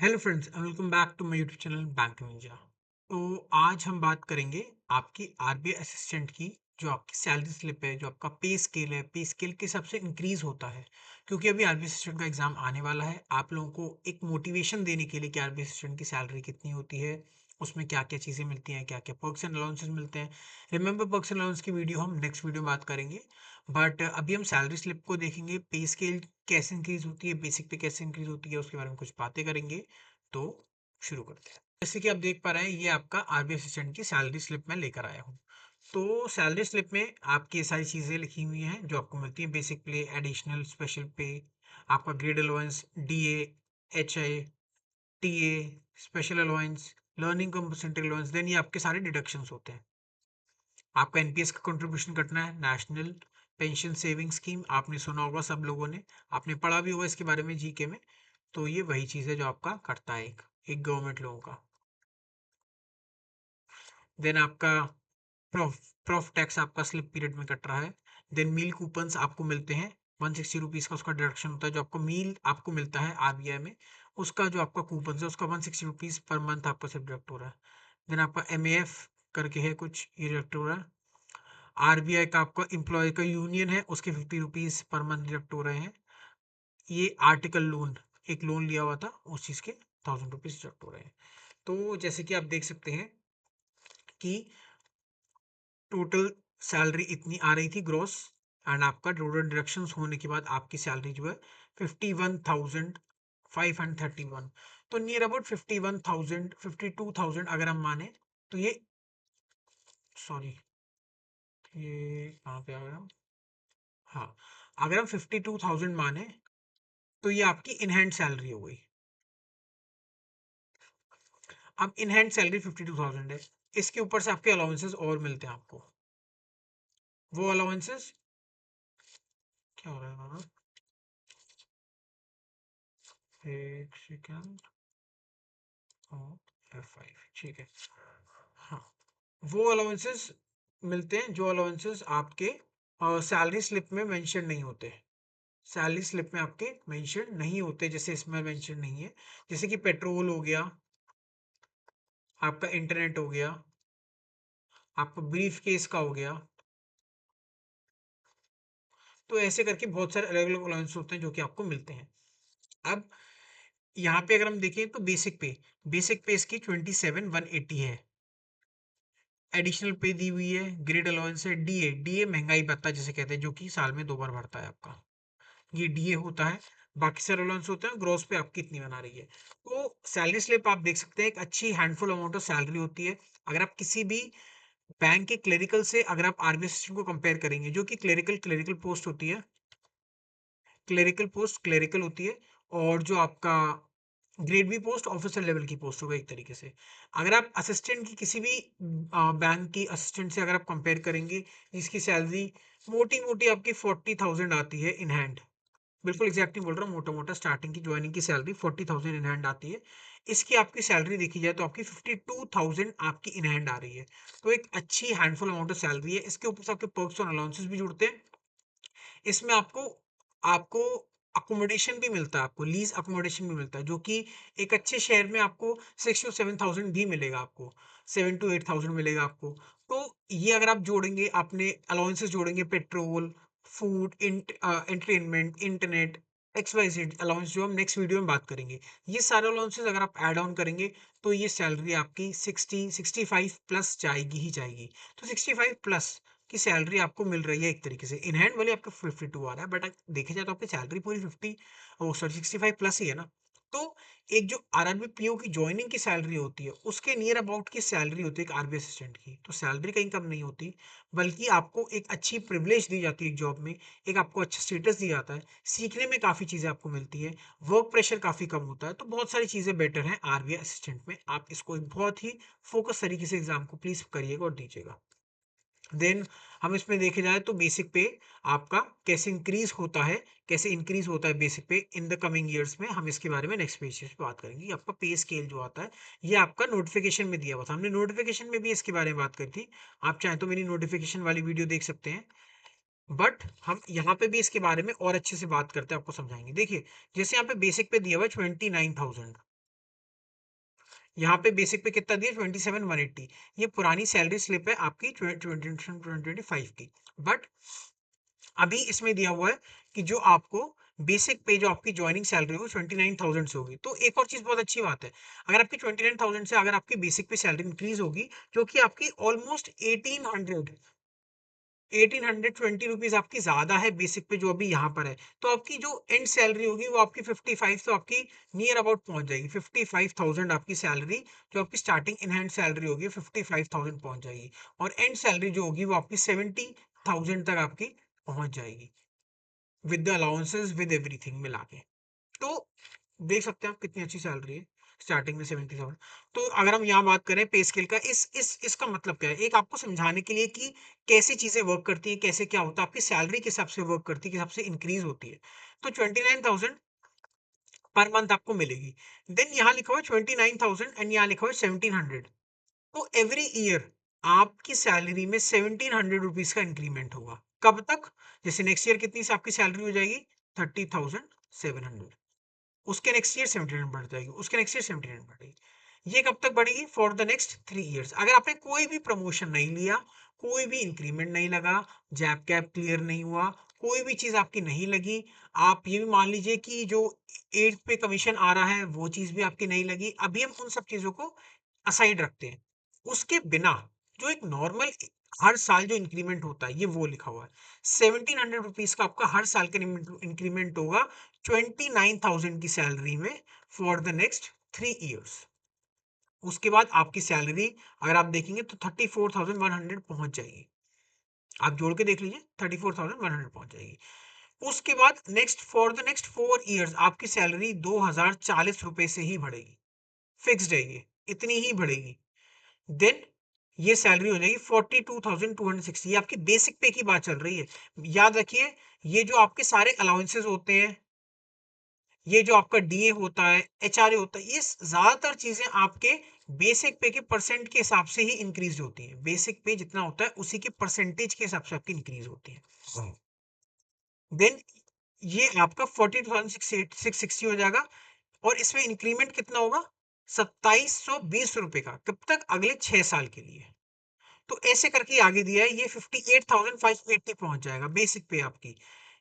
Hello friends, welcome back to my YouTube channel bank ninja. तो आज हम बात करेंगे आपकी आरबीआई असिस्टेंट की। जो आपकी सैलरी स्लिप है, जो आपका पे स्केल है, पे स्केल के हिसाब से इंक्रीज होता है। क्योंकि अभी आरबीआई असिस्टेंट का एग्जाम आने वाला है, आप लोगों को एक मोटिवेशन देने के लिए कि आरबीआई असिस्टेंट की सैलरी कितनी होती है, उसमें क्या क्या चीज़ें मिलती हैं, क्या क्या पर्क्स एंड अलाउंसेस मिलते हैं। रिमेंबर, पर्क्स एंड अलाउंस की वीडियो हम नेक्स्ट वीडियो में बात करेंगे। बट अभी हम सैलरी स्लिप को देखेंगे, पे स्केल कैसे इंक्रीज होती है, बेसिक पे कैसे इंक्रीज होती है, उसके बारे में कुछ बातें करेंगे। तो शुरू करते हैं। जैसे कि आप देख पा रहे हैं, ये आपका आरबीआई असिस्टेंट की सैलरी स्लिप मैं लेकर आया हूँ। तो सैलरी स्लिप में आपकी ये सारी चीज़ें लिखी हुई हैं जो आपको मिलती हैं। बेसिक पे, एडिशनल, स्पेशल पे, आपका grade allowance, DA, HI, TA, special allowance, learning compensatory allowance. Then ये आपके सारे डिडक्शंस होते हैं। आपका एनपीएस का कंट्रीब्यूशन कटना है, नेशनल पेंशन सेविंग स्कीम, आपने सुना होगा सब लोगों ने, आपने पढ़ा भी होगा इसके बारे में जीके में। तो ये वही चीज़ है जो आपका कटता है, एक गवर्नमेंट लोगों का। देन आपका प्रॉफ प्रॉफ टैक्स आपका स्लिप पीरियड में कट रहा है। देन मील कूपन्स आपको मिलते हैं, 160 रुपीज़ का उसका डिडक्शन होता है। जो आपको मील आपको मिलता है आरबीआई में, उसका जो आपका कूपन है उसका 160 रुपीज़ पर मंथ आपका सिर्फ डिडक्ट हो रहा है। देन आपका एम करके है कुछ, ये डिडक्ट हो रहा है। आरबीआई का आपका एम्प्लॉय का यूनियन है, उसके 50 रुपीज़ पर मंथ डिडक्ट हो रहे हैं। ये आर्टिकल लोन, एक लोन लिया हुआ था, उस चीज़ के 1000 रुपीज़ डिडक्ट हो रहे हैं। तो जैसे कि आप देख सकते हैं कि टोटल सैलरी इतनी आ रही थी ग्रॉस, एंड आपका टोटल डिडक्शंस होने के बाद आपकी सैलरी जो है 51,531। तो नियर अबाउट 51,000, 52,000 अगर हम माने तो ये, सॉरी, ये कहाँ पे आ गया। हाँ, अगर हम 52,000 माने तो ये आपकी इन हैंड सैलरी हो गई। अब इन हैंड सैलरी 52,000 है, इसके ऊपर से आपके अलाउंसेस और मिलते हैं आपको। वो अलाउंसेस क्या हो रहा है बाबा, एक सेकेंड, F5, ठीक है। हाँ, वो अलाउंसेस मिलते हैं जो अलाउंसेस आपके सैलरी स्लिप में मेंशन नहीं होते। सैलरी स्लिप में आपके मेंशन नहीं होते, जैसे इसमें मेंशन नहीं है। जैसे कि पेट्रोल हो गया, आपका इंटरनेट हो गया, आपका ब्रीफ केस का हो गया। तो ऐसे करके बहुत सारे अलग अलग अलाउंस होते हैं जो कि आपको मिलते हैं। अब यहाँ पे अगर हम देखें तो बेसिक पे इसकी 27,180 है। एडिशनल पे दी हुई है, ग्रेड अलाउंस है, डीए, डीए महंगाई भत्ता जिसे कहते हैं, जो कि साल में 2 बार बढ़ता है आपका, ये डीए होता है। बाकी सारे अलाउंस होते हैं, ग्रोस पे आपकी इतनी बना रही है। तो सैलरी स्लिप आप देख सकते हैं, एक अच्छी हैंडफुल अमाउंट ऑफ सैलरी होती है। अगर आप किसी भी बैंक के क्लेरिकल से, अगर आप आर्मी असिस्टेंट को कंपेयर करेंगे, जो कि क्लेरिकल क्लेरिकल पोस्ट होती है, क्लेरिकल पोस्ट क्लेरिकल होती है, और जो आपका grade B post officer level की पोस्ट होगा एक तरीके से। अगर आप असिस्टेंट की किसी भी बैंक की असिस्टेंट से अगर आप कंपेयर करेंगे, जिसकी सैलरी मोटी मोटी आपकी 40,000 आती है इन हैंड, बिल्कुल एग्जैक्ट नहीं बोल रहा हूँ, मोटा मोटा स्टार्टिंग की ज्वाइनिंग की सैलरी 40,000 इन हैंड आती है। इसकी आपकी सैलरी देखी जाए तो आपकी 52,000 आपकी इन हैंड आ रही है। तो एक अच्छी हैंडफुल अमाउंट ऑफ सैलरी है। इसके ऊपर से आपके पर्क्स और अलाउंसेस भी जुड़ते हैं। इसमें आपको आपको अकोमोडेशन भी मिलता है, आपको लीज अकोमोडेशन भी मिलता है, जो कि एक अच्छे शहर में आपको 6 to 7,000 भी मिलेगा आपको, 7 to 8,000 मिलेगा आपको। तो ये अगर आप जोड़ेंगे, अपने अलाउंसेस जोड़ेंगे, petrol, food, entertainment, internet, X Y Z allowance, जो हम नेक्स्ट वीडियो में बात करेंगे, ये सारे अलाउंसेस अगर आप ऐड ऑन करेंगे, तो ये सैलरी आपकी 65 प्लस जाएगी ही जाएगी। तो 65 प्लस की सैलरी आपको मिल रही है एक तरीके से। इन हैंड वाली आपका 52 आ रहा है, बट देखा जाए तो आपकी सैलरी पूरी 50, ओ सॉरी, 65 प्लस ही है ना। तो एक जो आरआरबी पीओ की ज्वाइनिंग की सैलरी होती है, उसके नियर अबाउट की सैलरी होती है एक आरबीआई असिस्टेंट की। तो सैलरी कहीं कम नहीं होती, बल्कि आपको एक अच्छी प्रिविलेज दी जाती है जॉब में, एक आपको अच्छा स्टेटस दिया जाता है, सीखने में काफ़ी चीज़ें आपको मिलती है, वर्क प्रेशर काफ़ी कम होता है। तो बहुत सारी चीज़ें बेटर हैं आरबीआई असिस्टेंट में। आप इसको एक बहुत ही फोकस तरीके से एग्जाम को प्लीज़ करिएगा और दीजिएगा। देन हम इसमें देखे जाए तो बेसिक पे आपका कैसे इंक्रीज होता है, कैसे इंक्रीज होता है बेसिक पे इन द कमिंग ईयर्स में, हम इसके बारे में नेक्स्ट पेज पे बात करेंगे। ये आपका पे स्केल जो आता है, ये आपका नोटिफिकेशन में दिया हुआ था, हमने नोटिफिकेशन में भी इसके बारे में बात करी थी। आप चाहें तो मेरी नोटिफिकेशन वाली वीडियो देख सकते हैं। बट हम यहाँ पे भी इसके बारे में और अच्छे से बात करते हैं, आपको समझाएंगे। देखिए, जैसे यहाँ पे बेसिक पे दिया हुआ है 29,000, यहाँ पे बेसिक पे कितना दिया 27,180। ये पुरानी सैलरी स्लिप है आपकी 2025 की। बट अभी इसमें दिया हुआ है कि जो आपको बेसिक पे जो आपकी ज्वाइनिंग सैलरी होगी 29,000 से होगी। तो एक और चीज बहुत अच्छी बात है, अगर आपकी 29,000 से अगर आपकी बेसिक पे सैलरी इंक्रीज होगी, जो कि आपकी ऑलमोस्ट 1820 आपकी ज्यादा है बेसिक पे जो अभी यहाँ पर है, तो आपकी जो एंड सैलरी होगी वो आपकी 55, तो आपकी नियर अबाउट पहुंच जाएगी 55,000 आपकी सैलरी। जो आपकी स्टार्टिंग इन हैंड सैलरी होगी 55,000 पहुंच जाएगी, और एंड सैलरी जो होगी वो आपकी 70,000 तक आपकी पहुंच जाएगी, with the allowances with everything मिला के। तो देख सकते हैं आप कितनी अच्छी सैलरी है स्टार्टिंग में 70,000। तो अगर हम यहाँ बात करें पे स्केल का, इस इसका मतलब क्या है, एक आपको समझाने के लिए कि कैसी चीजें वर्क करती हैं, कैसे क्या होता है, आपकी सैलरी किस हिसाब से वर्क करती है, किस हिसाब से इंक्रीज होती है। तो 29,000 पर मंथ आपको मिलेगी। देन यहाँ लिखा हुआ है 29,000 एंड यहाँ लिखा हुआ है 1,700। तो एवरी ईयर आपकी सैलरी में 1,700 रुपीज का इंक्रीमेंट होगा। कब तक? जैसे नेक्स्ट ईयर कितनी से आपकी सैलरी हो जाएगी 30,700, उसके नेक्स्ट ईयर 1700 बढ़ जाएगी, उसके नेक्स्ट ईयर 1700 बढ़ेगी। ये कब तक बढ़ेगी? For the next 3 years. अगर आपने कोई भी प्रमोशन नहीं लिया, कोई भी इंक्रीमेंट नहीं लगा, जैब कैप क्लियर नहीं हुआ, कोई भी चीज आपकी नहीं लगी, आप ये भी मान लीजिए कि जो 8th पे कमीशन आ रहा है वो चीज भी आपकी नहीं लगी, अभी हम उन सब चीजों को असाइड रखते हैं। उसके बिना जो एक नॉर्मल हर साल जो इंक्रीमेंट होता है, ये वो लिखा हुआ है 1,700 रुपीज का आपका हर साल का इंक्रीमेंट होगा 29,000 की सैलरी में फॉर द नेक्स्ट 3 ईयर्स। उसके बाद आपकी सैलरी अगर आप देखेंगे तो 34,100 पहुंच जाएगी। आप जोड़ के देख लीजिए 34,100 पहुंच जाएगी। उसके बाद next for the next 4 years आपकी सैलरी 2,040 रुपए से ही बढ़ेगी, फिक्स्ड है ये, इतनी ही बढ़ेगी। देन ये सैलरी हो जाएगी 42,260। ये आपकी बेसिक पे की बात चल रही है। याद रखिए, ये जो आपके सारे अलाउंसेस होते हैं, ये जो आपका डीए होता है, एचआरए होता है, ये ज्यादातर चीजें आपके बेसिक पे के परसेंट के हिसाब से ही इंक्रीज होती है। बेसिक पे जितना होता है उसी के परसेंटेज के हिसाब से आपकी इंक्रीज होती है। देन ये आपका 42,660 हो जाएगा, और इसमें इंक्रीमेंट कितना होगा 2,720 रुपए का। कब तक? अगले 6 साल के लिए। तो ऐसे करके आगे दिया है, ये 58,580 पहुंच जाएगा बेसिक पे आपकी।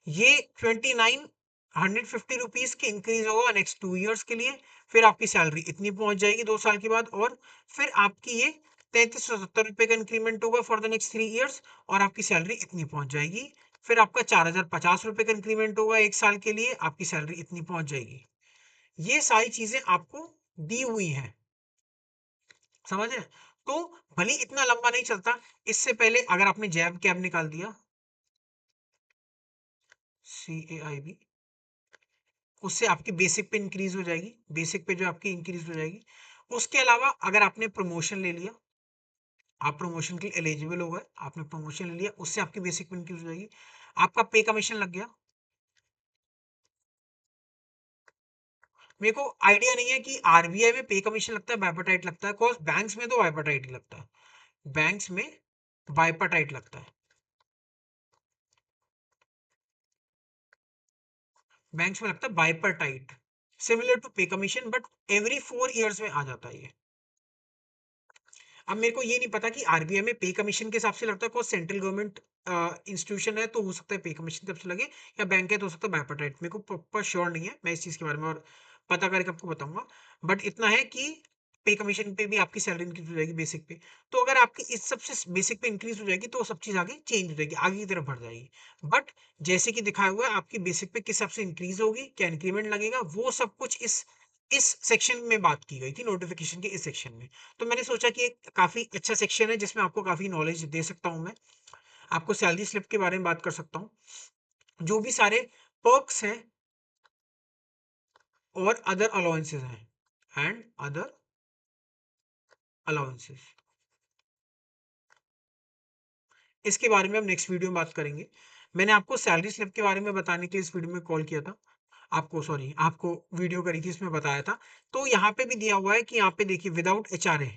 ये 2,950 रुपीज की इंक्रीज होगा नेक्स्ट 2 ईयर्स के लिए। फिर आपकी सैलरी इतनी पहुंच जाएगी 2 साल के बाद, और फिर आपकी ये 3,370 रुपए का इंक्रीमेंट होगा फॉर द नेक्स्ट 3 ईयर्स, और आपकी सैलरी इतनी पहुंच जाएगी। फिर आपका 4,050 रुपए का इंक्रीमेंट होगा 1 साल के लिए, आपकी सैलरी इतनी पहुंच जाएगी। ये सारी चीजें आपको दी हुई हैं, समझ रहे हैं? तो भले इतना लंबा नहीं चलता, इससे पहले अगर आपने जैब कैब निकाल दिया, CAIB, उससे आपकी बेसिक पे इंक्रीज हो जाएगी, बेसिक पे जो आपकी इंक्रीज हो जाएगी। उसके अलावा अगर आपने प्रमोशन ले लिया, आप प्रमोशन के लिए एलिजिबल हो गए, आपने प्रमोशन ले लिया, उससे आपकी बेसिक पे इंक्रीज हो जाएगी। आपका पे कमीशन लग गया। मेरे को आइडिया नहीं है कि आरबीआई में पे कमीशन लगता है बाइपर्टाइट लगता है, बिकॉज बैंक्स में तो बाइपर्टाइट ही लगता है, बैंक्स में बाइपर्टाइट लगता है, बैंक्स में लगता है बाइपर्टाइट, सिमिलर टू पे कमीशन, बट एवरी 4 ईयर्स में आ जाता है ये। अब मेरे को ये नहीं पता कि आरबीआई में पे कमीशन के हिसाब से लगता है, कोई सेंट्रल गवर्नमेंट इंस्टीट्यूशन है तो हो सकता है पे कमीशन तब से लगे, या बैंक है तो हो सकता है बाइपर्टाइट। मेरे को प्रॉपर श्योर नहीं है, मैं इस चीज के बारे में और पता करके आपको बताऊंगा। बट इतना है कि पे कमीशन पे भी आपकी सैलरी इंक्रीज हो जाएगी बेसिक पे। तो अगर आपकी इस सबसे बेसिक पे इंक्रीज हो जाएगी तो सब चीज आगे चेंज हो जाएगी, आगे की तरफ बढ़ जाएगी। बट जैसे कि दिखाया हुआ है, आपकी बेसिक पे किस हिसाब से इंक्रीज होगी, क्या इंक्रीमेंट लगेगा, वो सब कुछ इस सेक्शन में बात की गई थी, नोटिफिकेशन के इस सेक्शन में। तो मैंने सोचा कि एक काफी अच्छा सेक्शन है जिसमें आपको काफी नॉलेज दे सकता हूं मैं, आपको सैलरी स्लिप के बारे में बात कर सकता हूँ, जो भी सारे पर्क्स हैं और अदर अलाउंसेस हैं, एंड अदर अलाउंसेस, इसके बारे में हम नेक्स्ट वीडियो में बात करेंगे। मैंने आपको सैलरी स्लिप के बारे में बताने के लिए इस वीडियो में कॉल किया था, आपको सॉरी आपको वीडियो करी थी, इसमें बताया था। तो यहाँ पे भी दिया हुआ है कि यहाँ पे देखिए विदाउट एचआरए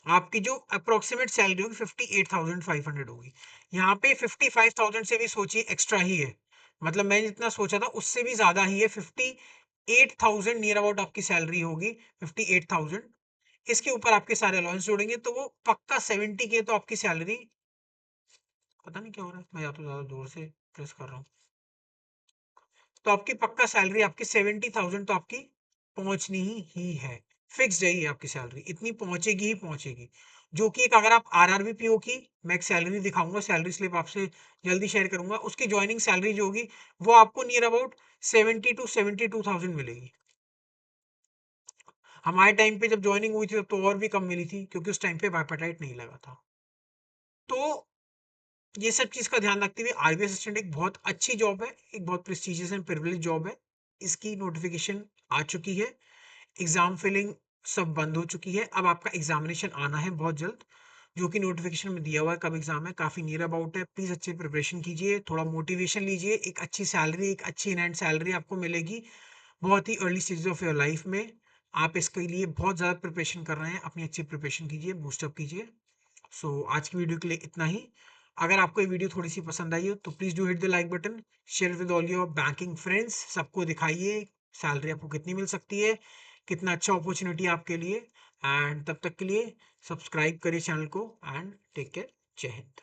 आपकी जो अप्रोक्सीमेट सैलरी होगी 58,500 होगी। यहाँ पे 55,000 से भी सोचिए एक्स्ट्रा ही है, मतलब मैं जितना सोचा था उससे भी ज्यादा ही है। 58,000 नियर अबाउट आपकी सैलरी होगी, 58,000। इसके ऊपर आपके सारे अलाउंस जोड़ेंगे तो वो पक्का 70K तो आपकी सैलरी, पता नहीं क्या हो रहा है, मैं या तो ज्यादा जोर से प्रेस कर रहा हूँ, तो आपकी पक्का सैलरी आपकी 70,000 तो आपकी पहुंचनी ही है। फिक्स है ये आपकी सैलरी, इतनी पहुंचेगी ही पहुंचेगी। जो कि एक, अगर आप आरआरबी पीओ की, मैं एक सैलरी दिखाऊंगा, सैलरी स्लिप आपसे जल्दी शेयर करूंगा, उसकी ज्वाइनिंग सैलरी जो होगी वो आपको नियर अबाउट 70 to 72,000 मिलेगी। हमारे टाइम पे जब ज्वाइनिंग हुई थी तब तो और भी कम मिली थी, क्योंकि उस टाइम पे बायोपेटाइट नहीं लगा था। तो ये सब चीज का ध्यान रखते हुए आरबीआई असिस्टेंट एक बहुत अच्छी जॉब है, एक बहुत प्रेस्टिजियस एंड प्रिविलेज जॉब है। इसकी नोटिफिकेशन आ चुकी है, एग्जाम फिलिंग सब बंद हो चुकी है, अब आपका एग्जामिनेशन आना है बहुत जल्द, जो कि नोटिफिकेशन में दिया हुआ है कब एग्जाम है, काफी नियर अबाउट है। प्लीज अच्छे प्रिपरेशन कीजिए, थोड़ा मोटिवेशन लीजिए, एक अच्छी सैलरी, एक अच्छी इन हैंड सैलरी आपको मिलेगी बहुत ही early stage of your life में। आप इसके लिए बहुत ज़्यादा प्रिपरेशन कर रहे हैं, अपनी अच्छी प्रिपरेशन कीजिए, बूस्टअप कीजिए। आज की वीडियो के लिए इतना ही। अगर आपको ये वीडियो थोड़ी सी पसंद आई हो तो please do hit the like button, share with all your banking friends, सबको दिखाइए सैलरी आपको कितनी मिल सकती है, कितना अच्छा अपॉर्चुनिटी आपके लिए। एंड तब तक के लिए सब्सक्राइब करिए चैनल को, एंड टेक केयर। जय हिंद।